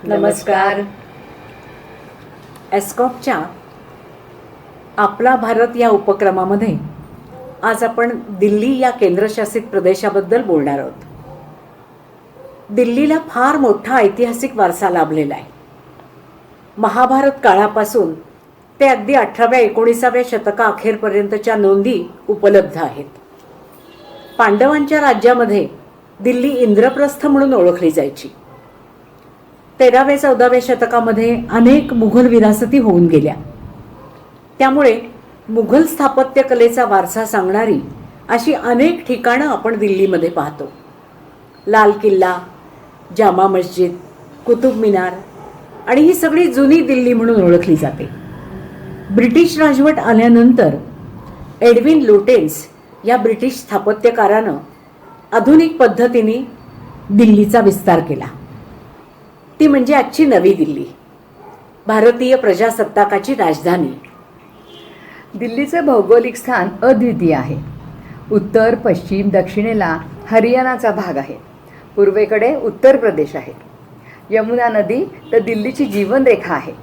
नमस्कार. एस्कॉपच्या आपला भारत या उपक्रमामध्ये आज आपण दिल्ली या केंद्रशासित प्रदेशाबद्दल बोलणार आहोत. दिल्लीला फार मोठा ऐतिहासिक वारसा लाभलेला आहे. महाभारत काळापासून ते अगदी 18व्या-19व्या शतकाअखेरपर्यंतच्या नोंदी उपलब्ध आहेत. पांडवांच्या राज्यामध्ये दिल्ली इंद्रप्रस्थ म्हणून ओळखली जायची. 13व्या-14व्या शतकामध्ये अनेक मुघल विरासती होऊन गेल्या. त्यामुळे मुघल स्थापत्य कलेचा वारसा सांगणारी अशी अनेक ठिकाणं आपण दिल्लीमध्ये पाहतो. लाल किल्ला, जामा मस्जिद, कुतुब मिनार आणि ही सगळी जुनी दिल्ली म्हणून ओळखली जाते. ब्रिटिश राजवट आल्यानंतर एडविन लुटेन्स या ब्रिटिश स्थापत्यकारानं आधुनिक पद्धतीने दिल्लीचा विस्तार केला. ती म्हणजे आजची नवी दिल्ली, भारतीय प्रजासत्ताकाची राजधानी. दिल्लीचे भौगोलिक स्थान अद्वितीय आहे. उत्तर, पश्चिम, दक्षिणेला हरियाणाचा भाग आहे. पूर्वेकडे उत्तर प्रदेश आहे. यमुना नदी तर दिल्लीची जीवनरेखा आहे.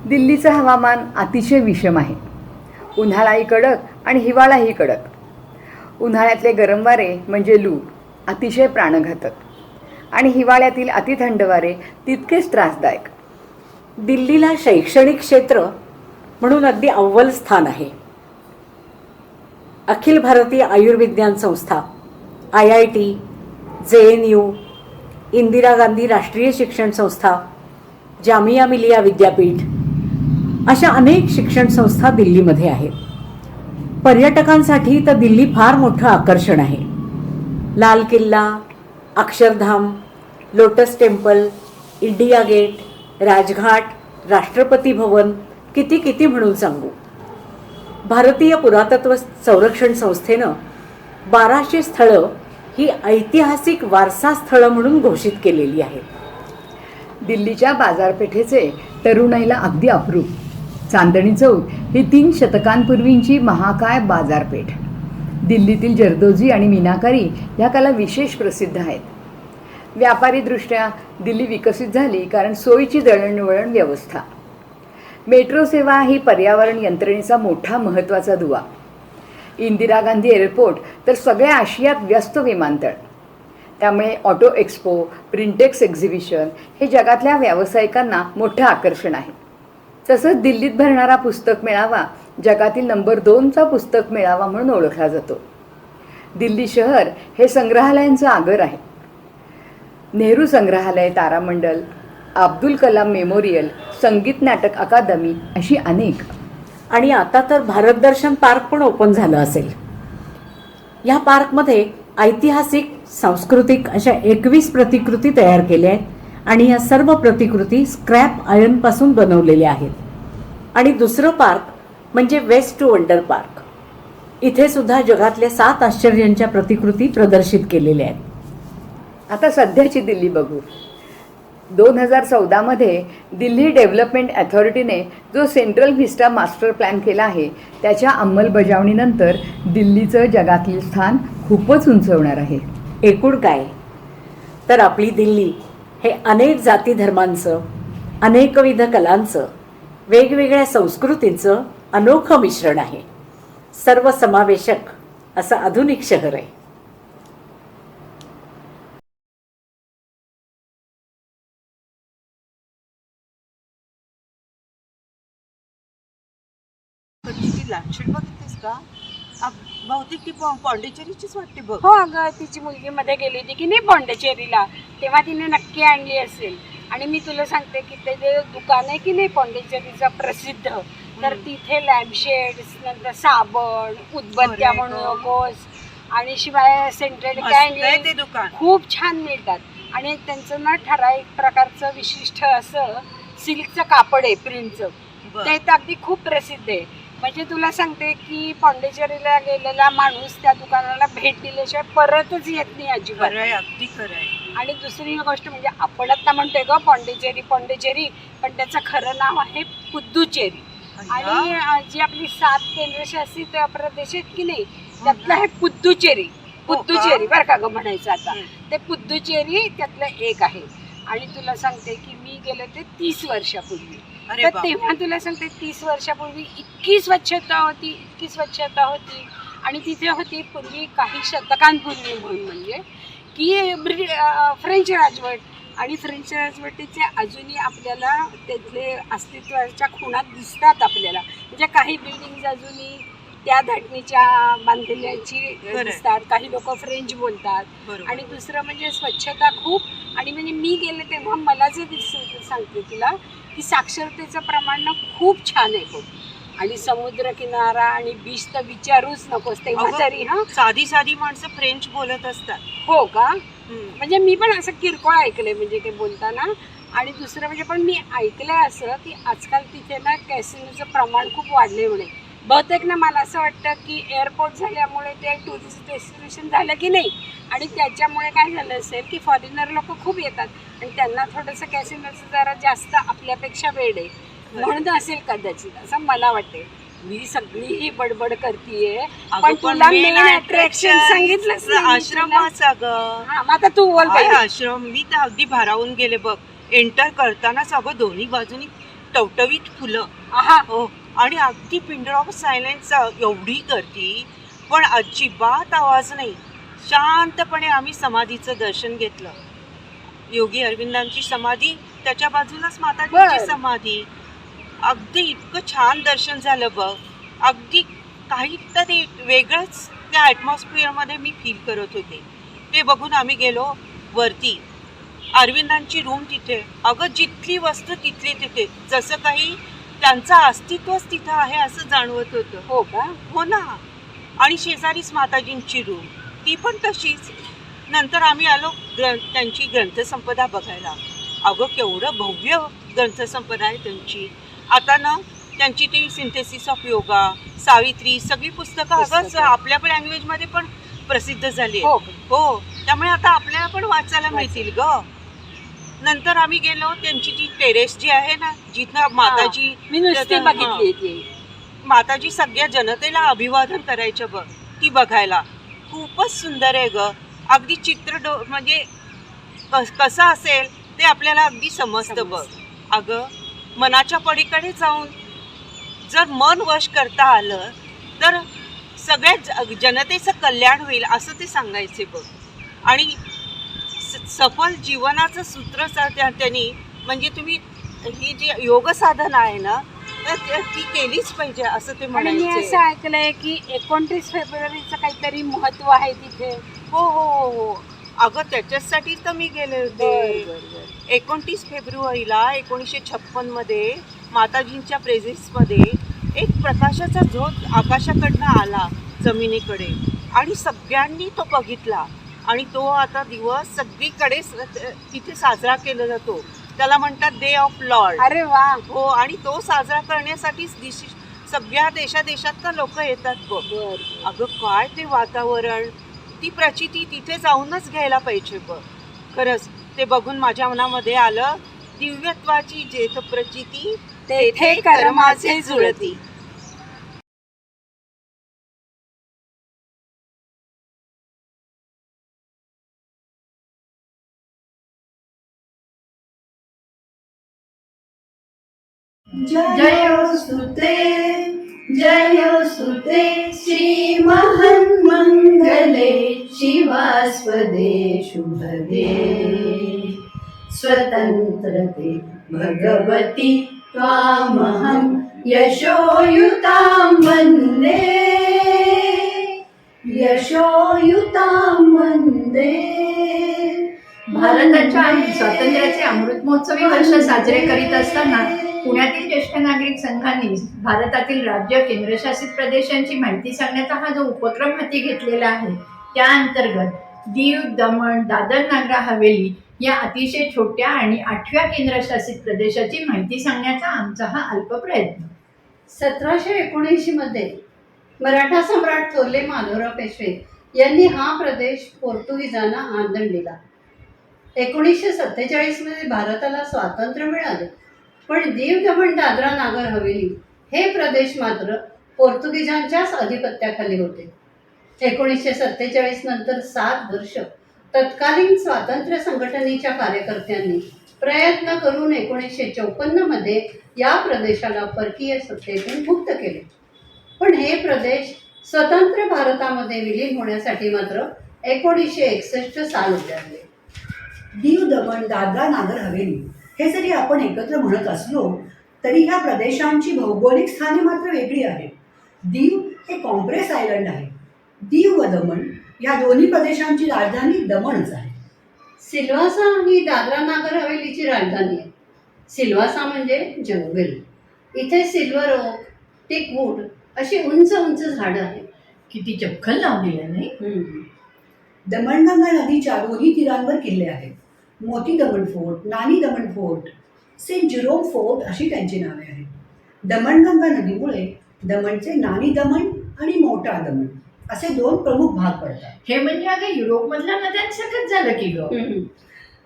दिल्लीचं हवामान अतिशय विषम आहे. उन्हाळाही कडक आणि हिवाळाही कडक. उन्हाळ्यातले गरम वारे म्हणजे लू अतिशय प्राणघातक आणि हिवाळ्यातील अतिथंड वारे तितकेच त्रासदायक. दिल्लीला शैक्षणिक क्षेत्र म्हणून अगदी अव्वल स्थान आहे. अखिल भारतीय आयुर्विज्ञान संस्था, IIT, JNU, इंदिरा गांधी राष्ट्रीय शिक्षण संस्था, जामिया मिलिया विद्यापीठ अशा अनेक शिक्षण संस्था दिल्लीमध्ये आहेत. पर्यटकांसाठी तर दिल्ली फार मोठं आकर्षण आहे. Lal Killa, Akshardham, lotus temple, India gate, Rajghat, Rashtrapati Bhavan, किती म्हणून सांगू. भारतीय पुरातत्व संरक्षण संस्थेनं 1200 स्थळं ही ऐतिहासिक वारसा स्थळं म्हणून घोषित केलेली आहेत. दिल्लीच्या बाजारपेठेचे तरुणाईला अगदी अप्रूप चांदणी चौक ही 3 शतकांपूर्वींची महाकाय बाजारपेठ. दिल्लीतील जरदोजी आणि मीनाकारी ह्या कला विशेष प्रसिद्ध आहेत. व्यापारीदृष्ट्या दिल्ली विकसित झाली कारण सोयीची दळणवळण व्यवस्था. मेट्रो सेवा ही पर्यावरण यंत्रणेचा मोठा महत्त्वाचा दुवा. इंदिरा गांधी एअरपोर्ट तर सगळ्या आशियात व्यस्त विमानतळ. त्यामुळे ऑटो एक्सपो, प्रिंटेक्स एक्झिबिशन हे जगातल्या व्यावसायिकांना मोठं आकर्षण आहे. तसंच दिल्लीत भरणारा पुस्तक मेळावा जगातील नंबर 2चा पुस्तक मेळावा म्हणून ओळखला जातो. दिल्ली शहर हे संग्रहालयांचं आगर आहे. नेहरू संग्रहालय, तारामंडल, अब्दुल कलाम मेमोरियल, संगीत नाटक अकादमी अशी अनेक. आणि आता तर भारत दर्शन पार्क पण ओपन झालं असेल. या पार्कमध्ये ऐतिहासिक, सांस्कृतिक अशा 21 प्रतिकृती तयार केल्या आहेत आणि या सर्व प्रतिकृती स्क्रॅप आयर्नपासून बनवलेल्या आहेत. आणि दुसरं पार्क म्हणजे वेस्ट टू वंडर पार्क. इथे सुद्धा जगातल्या 7 आश्चर्यांच्या प्रतिकृती प्रदर्शित केलेल्या आहेत. आता सध्याची दिल्ली बघू. 2014मध्ये दिल्ली डेव्हलपमेंट अथॉरिटीने जो सेंट्रल व्हिस्टा मास्टर प्लॅन केला आहे त्याच्या अंमलबजावणीनंतर दिल्लीचं जगातील स्थान खूपच उंचवणार आहे. एकूण काय तर आपली दिल्ली हे अनेक जाती धर्मांचं, अनेकविध कलांचं, वेगवेगळ्या संस्कृतींचं अनोखं मिश्रण आहे. सर्वसमावेशक असं आधुनिक शहर आहे. लाक्षिट बघितलीस का? बहुतेक ती पॉंडिचेरीचीच वाटते बघ. हो अगं, तिची मुलगी मध्ये गेली होती की नाही पॉंडिचेरीला, तेव्हा तिने नक्की आणली असेल. आणि मी तुला सांगते की ते जे दुकान आहे की नाही पॉंडिचेरीचं प्रसिद्ध, तर तिथे लॅम्पशेड्स, नंतर साबण, उदबत्त्या म्हणू नकोस, आणि शिवाय सेंट्रल ते दुकान खूप छान मिळतात. आणि त्यांचं ना ठराविक प्रकारचं विशिष्ट असं सिल्कचं कापड आहे प्रिंटचं, ते तर अगदी खूप प्रसिद्ध आहे. म्हणजे तुला सांगते की पॉंडिचेरीला गेलेला माणूस त्या दुकानाला भेट दिल्याशिवाय परतच येत नाही अजिबात. अगदी खरं आहे. आणि दुसरी गोष्ट म्हणजे आपण आता म्हणतोय ग पॉंडिचेरी, पण त्याचं खरं नाव आहे पुद्दुचेरी. आणि जी आपली 7 केंद्रशासित प्रदेश आहेत की नाही त्यातलं आहे पुद्दुचेरी. बरं का ग म्हणायचं आता, ते पुद्दुचेरी त्यातलं एक आहे. आणि तुला सांगते की मी गेले ते 30 वर्षापूर्वी. अरे तर बापरे. तेव्हा तुला सांगते 30 वर्षापूर्वी इतकी स्वच्छता होती आणि तिथे होती पूर्वी काही शतकांपूर्वी म्हणून म्हणजे की फ्रेंच राजवट, आणि फ्रेंच राजवटीचे अजूनही आपल्याला त्यातले अस्तित्वाच्या खुणा दिसतात आपल्याला. म्हणजे काही बिल्डिंग अजूनही त्या धाटणीच्या बांधलेल्याची खरंय. दिसतात. काही लोक फ्रेंच बोलतात. बरोबर. आणि दुसरं म्हणजे स्वच्छता खूप. आणि म्हणजे मी गेले तेव्हा मला जे सांगते तुला की साक्षरतेचं प्रमाण ना खूप छान आहे खूप. आणि समुद्रकिनारा आणि बीच तर विचारूच नकोस तेव्हा अगं, तरी. हा साधी साधी माणसं फ्रेंच बोलत असतात. हो का? हम्म. म्हणजे मी पण असं किरकोळ ऐकलंय म्हणजे ते बोलताना. आणि दुसरं म्हणजे पण मी ऐकलंय असं की आजकाल तिथे ना कॅसिनोचं प्रमाण खूप वाढले म्हणे. बहुतेक ना मला असं वाटतं की एअरपोर्ट झाल्यामुळे ते टुरिस्ट डेस्टिनेशन झालं की नाही, आणि त्याच्यामुळे काय झालं असेल की फॉरेनर लोक खूप येतात आणि त्यांना थोडंसं कॅसिनोचं जरा जास्त आपल्यापेक्षा वेळ आहे म्हणून असेल कदाचित, असं मला वाटते. मी सगळी ही बडबड करतीये अगं, पण तुला main मेन अट्रॅक्शन सांगितलंच नाही मी तुला. आश्रमाचा ग. हा, मग आता तू बोल काय पाहिजे. आश्रम, मी तर अगदी भारावून गेले बघ. एंटर करतानाच अगं दोन्ही बाजूनी टवटवीत फुलं. हा, हो, आणि अगदी पिंडर ऑफ सायलेन्स, एवढी गर्दी पण अजिबात आवाज नाही. शांतपणे आम्ही समाधीचं दर्शन घेतलं. योगी अरविंदांची समाधी, त्याच्या बाजूलाच माताजींची बरं. समाधी. अगदी इतकं छान दर्शन झालं बघ. अगदी काहीतरी वेगळंच त्या ॲटमॉस्फिअरमध्ये मी फील करत होते. ते बघून आम्ही गेलो वरती. अरविंदांची रूम तिथे. अगं, जिथली वस्तू तिथली तिथे, जसं काही त्यांचं अस्तित्वच तिथं आहे असं जाणवत होतं. हो का? हो ना. आणि शेजारीच माताजींची रूम, ती पण तशीच. नंतर आम्ही आलो त्यांची ग्रंथसंपदा बघायला. अगं, केवढं भव्य ग्रंथसंपदा आहे त्यांची. आता ना त्यांची ती सिंथेसिस ऑफ योगा, सावित्री, सगळी पुस्तकं अगं पुस्तकं. आपल्या पण लँग्वेजमध्ये पण प्रसिद्ध झाली हो आहेत. हो, त्यामुळे आता आपल्याला पण वाचायला मिळतील ग. नंतर आम्ही गेलो त्यांची ती टेरेस जी आहे ना, जिथं माताजी, मी नुसती हा. बघितली ती. माताजी सगळ्या जनतेला अभिवादन करायचं बघ, ती बघायला खूपच सुंदर आहे ग. अगदी चित्र म्हणजे कसं असेल ते आपल्याला अगदी समजतं बघ. अगं, मनाच्या पलीकडे जाऊन जर मन वश करता आलं तर सगळ्या जनतेचं कल्याण होईल असं ते सांगायचे बघ. आणि सफल जीवनाचं सूत्र त्यांनी, म्हणजे तुम्ही ही जी योग साधना आहे ना, तर ती केलीच पाहिजे असं ते आणि मी म्हणायचे. असं ऐकलंय की 29 फेब्रुवारीचं काहीतरी महत्व आहे तिथे. हो हो हो हो. अगं, त्याच्यासाठीच तर मी गेले होते. 29 फेब्रुवारीला 1956 मध्ये माताजींच्या प्रेझेन्समध्ये एक प्रकाशाचा झोत आकाशाकडनं आला जमिनीकडे, आणि सगळ्यांनी तो बघितला. आणि तो आता दिवस सगळीकडे तिथे साजरा केला जातो. त्याला म्हणतात डे ऑफ लॉर्ड. अरे वा. हो, आणि तो साजरा करण्यासाठीच सगळ्या देशात लोक येतात बघ. अगं, काय ते वातावरण, ती प्रचिती तिथे जाऊनच घ्यायला पाहिजे बघ. खरंच ते बघून माझ्या मनामध्ये आलं, दिव्यत्वाची जेथ प्रचिती तेथे कर्माचे जुळती. जयोस्तुते जयोस्तुते श्रीमन्मङ्गले शिवास्पदे शुभदे स्वतन्त्रते भगवति त्वामहं यशोयुतां वन्दे वन्दे. भारताच्या स्वातंत्र्याचे अमृत महोत्सवी वर्ष साजरे करीत असताना पुण्यातील ज्येष्ठ नागरिक संघाने भारतातील राज्य केंद्रशासित प्रदेशांची माहिती सांगण्याचा हा जो उपक्रम हाती घेतलेला आहे, त्या अंतर्गत दीव, दमण, दादर नागर हवेली या अतिशय छोट्या आणि 8व्या केंद्रशासित प्रदेशाची माहिती सांगण्याचा आमचा हा अल्प प्रयत्न. 1779 मध्ये मराठा सम्राट थोरले माधवराव पेशवे यांनी हा प्रदेश पोर्तुगीजांना आंदण दिला. 1947 मध्ये भारताला स्वातंत्र्य मिळाले, पण दीव, दमण, दादरा नागर हवेली हे प्रदेश मात्र पोर्तुगीजांच्याच अधिपत्याखाली होते. 1947 नंतर 7 वर्ष तत्कालीन स्वातंत्र्य संघटनेच्या कार्यकर्त्यांनी प्रयत्न करून 1954 मध्ये या प्रदेशाला परकीय सत्तेतून मुक्त केले. पण हे प्रदेश स्वतंत्र भारतामध्ये विलीन होण्यासाठी मात्र 1961 साल उजाडले. दीव, दमण, दादरा, नागर हवेली हे जरी आपण एकत्र म्हणत असलो तरी ह्या प्रदेशांची भौगोलिक स्थाने मात्र वेगळी आहेत. दीव हे कॉम्प्रेस आयलंड आहे. दीव व दमण या दोन्ही प्रदेशांची राजधानी दमणच आहे. सिल्वासा ही दादरा नागर हवेलीची राजधानी आहे. सिल्वासा म्हणजे जंगल. इथे सिल्वर ओक, टिकवूड अशी उंच उंच झाडं आहेत. किती चपखल लावली आहे नाही. दमणगंगा नदीच्या दोन्ही तीरांवर किल्ले आहेत. मोती दमण फोर्ट, नानी Daman fort, Saint Jerome fort अशी त्यांची नावे आहेत. दमणगंगा नदीमुळे दमणचे नानी दमण आणि मोठा दमण असे दोन प्रमुख भाग पडतात. हे म्हणजे अगं युरोपमधल्या नद्यांसारखंच झालं की ग.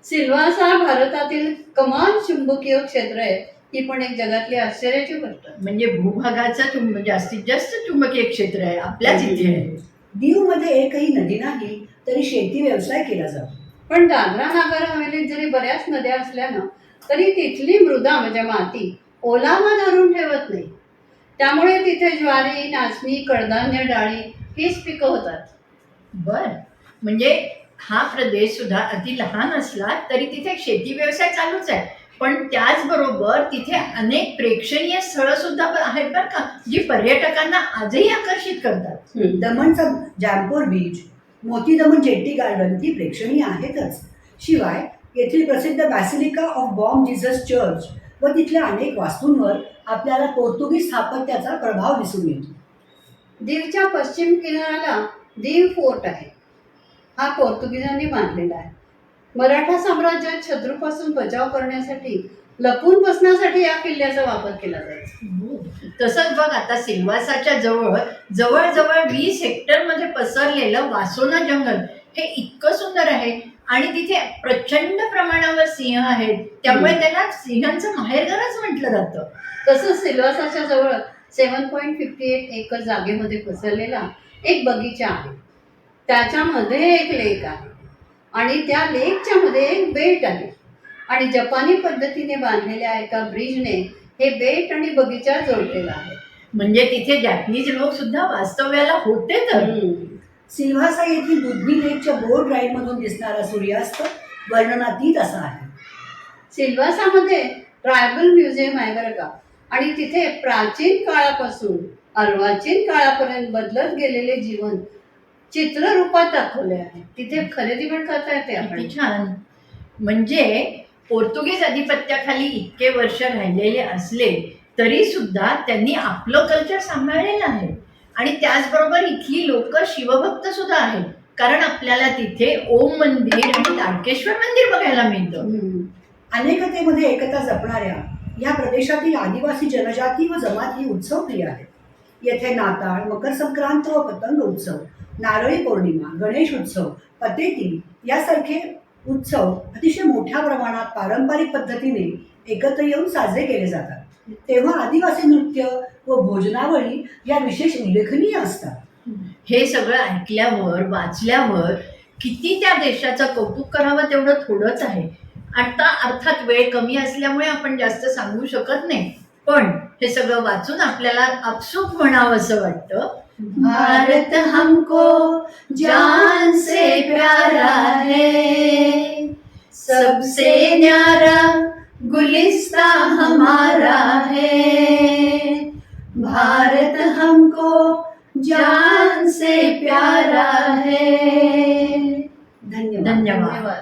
सिल्वासा भारतातील कमाल चुंबकीय क्षेत्र आहे. ही पण एक जगातली आश्चर्याची गोष्ट आहे. म्हणजे भूभागाचं जास्तीत जास्त चुंबकीय क्षेत्र आहे आपल्याच इथे आहे. दीवमध्ये एकही नदी नाही तरी शेती व्यवसाय केला जातो. पण दादरा नागर हवेलीत जरी बऱ्याच नद्या असल्यानं तरी तिथली मृदा म्हणजे माती ओलावा धरून ठेवत नाही. त्यामुळे तिथे ज्वारी, नाचणी, कडधान्य, डाळी हीच पिकं होतात. बर, म्हणजे हा प्रदेश सुद्धा अति लहान असला तरी तिथे शेती व्यवसाय चालूच आहे. पण त्याचबरोबर तिथे अनेक प्रेक्षणीय स्थळं सुद्धा आहेत बरं का, जी पर्यटकांना आजही आकर्षित करतात. दमणचा जॅम्पोर बीच, मोती दमण जेट्टी गार्डन ती प्रेक्षणीय आहेतच. शिवाय येथील प्रसिद्ध basilica of Bom Jesus church व तिथल्या अनेक वास्तूंवर आपल्याला पोर्तुगीज स्थापत्याचा प्रभाव दिसून येतो. दीवच्या पश्चिम किनाऱ्याला दीव फोर्ट आहे. हा पोर्तुगीजांनी बांधलेला आहे. मराठा साम्राज्यात शत्रूपासून बचाव करण्यासाठी लपून बसण्यासाठी या किल्ल्याचा वापर केला जायचा. तसंच बघ आता सिल्वासाच्या जवळजवळ 20 हेक्टरमध्ये पसरलेलं वासोना जंगल हे इतकं सुंदर आहे आणि तिथे प्रचंड प्रमाणावर सिंह आहेत. त्यामुळे त्याला सिंहांचं माहेरघरच म्हटलं जातं. तसंच सिल्वासाच्या जवळ 7.58 एकर जागेमध्ये पसरलेला एक बगीचा आहे. त्याच्यामध्ये एक लेक आहे आणि त्या लेकच्या मध्ये एक बेट आहे आणि जपानी पद्धतीने बांधलेल्या एका ब्रिजने हे बेट आणि बगीचा जोडलेला आहे. म्हणजे तिथे जॅपनीज लोक सुद्धा वास्तव्याला होते. तर सिल्व्हासा येथील दुधनी लेकच्या बोट राईडमधून दिसणारा सूर्यास्त वर्णनातीत असा आहे. सिल्वासामध्ये ट्रायबल म्युझियम आहे बरं का, आणि तिथे प्राचीन काळापासून अर्वाचीन काळापर्यंत बदलत गेलेले जीवन चित्ररूपात दाखवले आहे. तिथे खरेदी पण करता येते आपण. किती छान. म्हणजे पोर्तुगीज अधिपत्याखाली इतके वर्ष राहिलेले असले तरी सुद्धा त्यांनी आपलं कल्चर सांभाळलेलं आहे. आणि त्याचबरोबर इथली लोक शिवभक्त सुद्धा आहेत, कारण आपल्याला तिथे ओम मंदिर आणि ताडकेश्वर मंदिर बघायला मिळतं. अनेकतेमध्ये एकता जपणाऱ्या या प्रदेशातील आदिवासी जनजाती व जमाती उत्सवप्रिय आहेत. येथे नाताळ, मकर संक्रांत व पतंग उत्सव, नारळी पौर्णिमा, गणेश उत्सव, पतेती यासारखे उत्सव अतिशय मोठ्या प्रमाणात पारंपरिक पद्धतीने एकत्र येऊन साजरे केले जातात. तेव्हा आदिवासी नृत्य व भोजनावळी या विशेष उल्लेखनीय असतात. हे सगळं ऐकल्यावर वाचल्यावर किती त्या देशाचं कौतुक करावं तेवढं थोडंच आहे. आता अर्थात वेळ कमी असल्यामुळे आपण जास्त सांगू शकत नाही, पण हे सगळं वाचून आपल्याला आपसूक म्हणावं असं वाटतं. भारत हमको जान से प्यारा है, सबसे न्यारा गुलिस्ता हमारा है. भारत हमको जान से प्यारा है. धन्यवाद. धन्यवाद.